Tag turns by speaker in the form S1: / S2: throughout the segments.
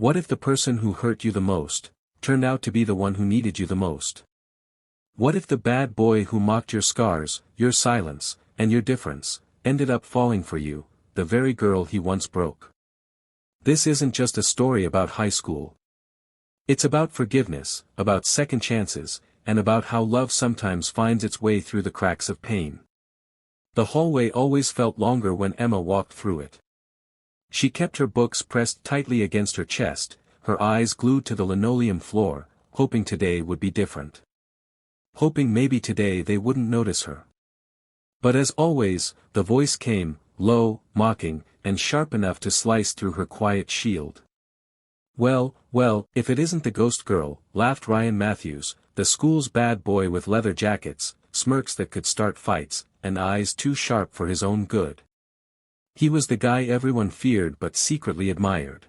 S1: What if the person who hurt you the most turned out to be the one who needed you the most? What if the bad boy who mocked your scars, your silence, and your difference, ended up falling for you, the very girl he once broke? This isn't just a story about high school. It's about forgiveness, about second chances, and about how love sometimes finds its way through the cracks of pain. The hallway always felt longer when Emma walked through it. She kept her books pressed tightly against her chest, her eyes glued to the linoleum floor, hoping today would be different. Hoping maybe today they wouldn't notice her. But as always, the voice came, low, mocking, and sharp enough to slice through her quiet shield. Well, if it isn't the ghost girl, laughed Ryan Matthews, the school's bad boy with leather jackets, smirks that could start fights, and eyes too sharp for his own good. He was the guy everyone feared but secretly admired.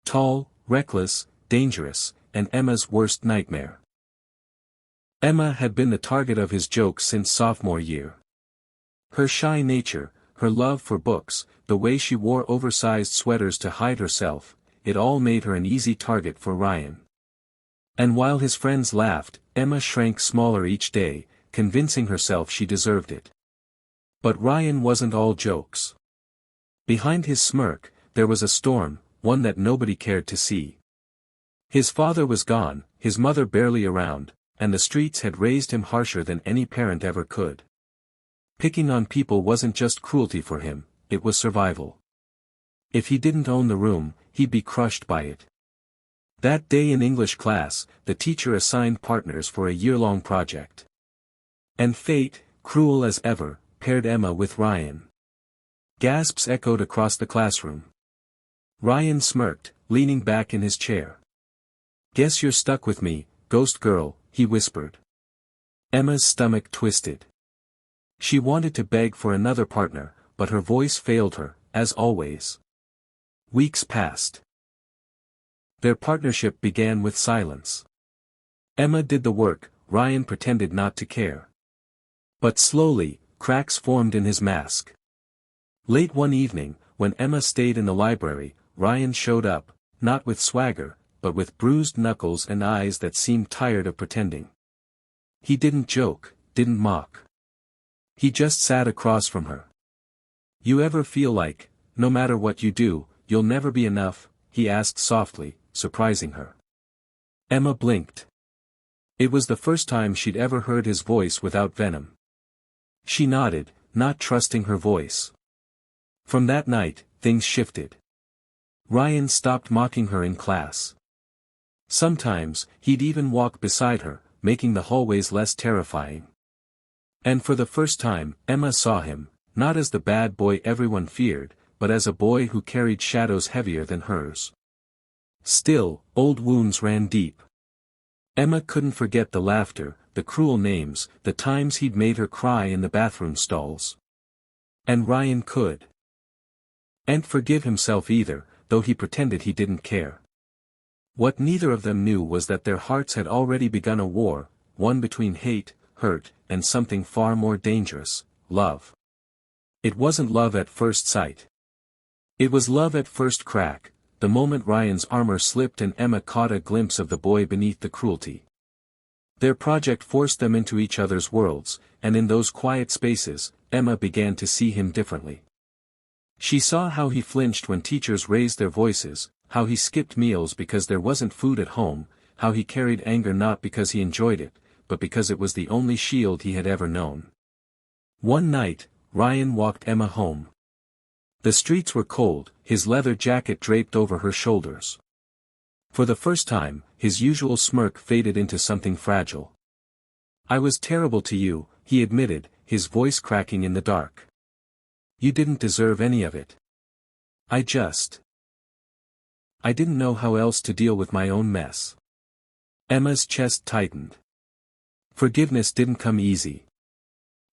S1: Tall, reckless, dangerous, and Emma's worst nightmare. Emma had been the target of his jokes since sophomore year. Her shy nature, her love for books, the way she wore oversized sweaters to hide herself, it all made her an easy target for Ryan. And while his friends laughed, Emma shrank smaller each day, convincing herself she deserved it. But Ryan wasn't all jokes. Behind his smirk, there was a storm, one that nobody cared to see. His father was gone, his mother barely around, and the streets had raised him harsher than any parent ever could. Picking on people wasn't just cruelty for him, it was survival. If he didn't own the room, he'd be crushed by it. That day in English class, the teacher assigned partners for a year-long project. And fate, cruel as ever, paired Emma with Ryan. Gasps echoed across the classroom. Ryan smirked, leaning back in his chair. "Guess you're stuck with me, ghost girl," he whispered. Emma's stomach twisted. She wanted to beg for another partner, but her voice failed her, as always. Weeks passed. Their partnership began with silence. Emma did the work, Ryan pretended not to care. But slowly, cracks formed in his mask. Late one evening, when Emma stayed in the library, Ryan showed up, not with swagger, but with bruised knuckles and eyes that seemed tired of pretending. He didn't joke, didn't mock. He just sat across from her. "You ever feel like, no matter what you do, you'll never be enough?" he asked softly, surprising her. Emma blinked. It was the first time she'd ever heard his voice without venom. She nodded, not trusting her voice. From that night, things shifted. Ryan stopped mocking her in class. Sometimes, he'd even walk beside her, making the hallways less terrifying. And for the first time, Emma saw him, not as the bad boy everyone feared, but as a boy who carried shadows heavier than hers. Still, old wounds ran deep. Emma couldn't forget the laughter, the cruel names, the times he'd made her cry in the bathroom stalls. And Ryan could. And forgive himself either, though he pretended he didn't care. What neither of them knew was that their hearts had already begun a war, one between hate, hurt, and something far more dangerous, love. It wasn't love at first sight. It was love at first crack, the moment Ryan's armor slipped and Emma caught a glimpse of the boy beneath the cruelty. Their project forced them into each other's worlds, and in those quiet spaces, Emma began to see him differently. She saw how he flinched when teachers raised their voices, how he skipped meals because there wasn't food at home, how he carried anger not because he enjoyed it, but because it was the only shield he had ever known. One night, Ryan walked Emma home. The streets were cold, his leather jacket draped over her shoulders. For the first time, his usual smirk faded into something fragile. "I was terrible to you," he admitted, his voice cracking in the dark. "You didn't deserve any of it. I didn't know how else to deal with my own mess." Emma's chest tightened. Forgiveness didn't come easy.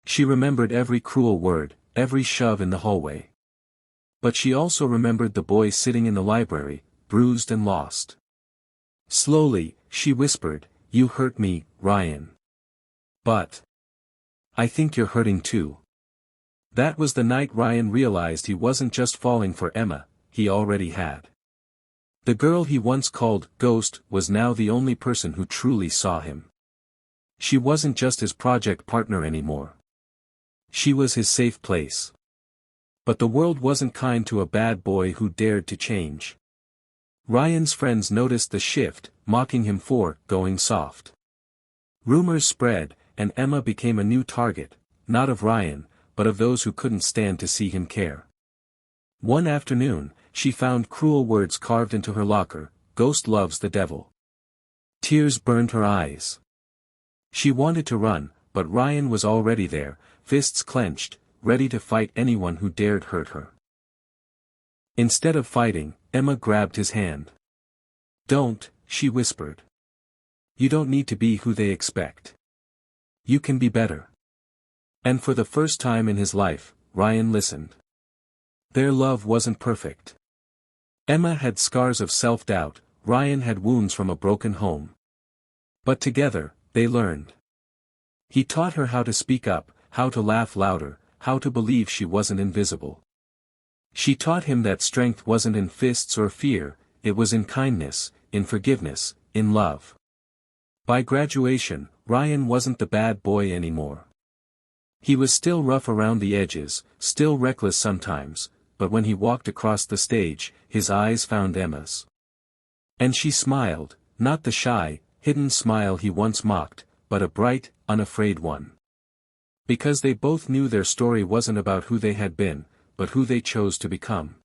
S1: She remembered every cruel word, every shove in the hallway. But she also remembered the boy sitting in the library, bruised and lost. Slowly, she whispered, "You hurt me, Ryan. But I think you're hurting too." That was the night Ryan realized he wasn't just falling for Emma, he already had. The girl he once called Ghost was now the only person who truly saw him. She wasn't just his project partner anymore. She was his safe place. But the world wasn't kind to a bad boy who dared to change. Ryan's friends noticed the shift, mocking him for going soft. Rumors spread, and Emma became a new target, not of Ryan, but of those who couldn't stand to see him care. One afternoon, she found cruel words carved into her locker, "Ghost loves the devil." Tears burned her eyes. She wanted to run, but Ryan was already there, fists clenched, ready to fight anyone who dared hurt her. Instead of fighting, Emma grabbed his hand. "Don't," she whispered. "You don't need to be who they expect. You can be better." And for the first time in his life, Ryan listened. Their love wasn't perfect. Emma had scars of self-doubt, Ryan had wounds from a broken home. But together, they learned. He taught her how to speak up, how to laugh louder, how to believe she wasn't invisible. She taught him that strength wasn't in fists or fear, it was in kindness, in forgiveness, in love. By graduation, Ryan wasn't the bad boy anymore. He was still rough around the edges, still reckless sometimes, but when he walked across the stage, his eyes found Emma's. And she smiled, not the shy, hidden smile he once mocked, but a bright, unafraid one. Because they both knew their story wasn't about who they had been, but who they chose to become.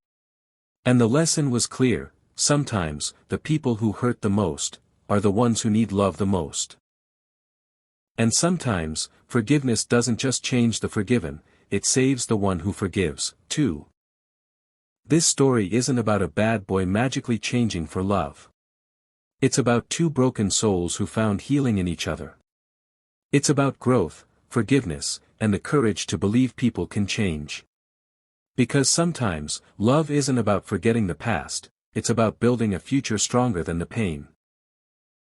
S1: And the lesson was clear: sometimes, the people who hurt the most, are the ones who need love the most. And sometimes, forgiveness doesn't just change the forgiven, it saves the one who forgives, too. This story isn't about a bad boy magically changing for love. It's about two broken souls who found healing in each other. It's about growth, forgiveness, and the courage to believe people can change. Because sometimes, love isn't about forgetting the past, it's about building a future stronger than the pain.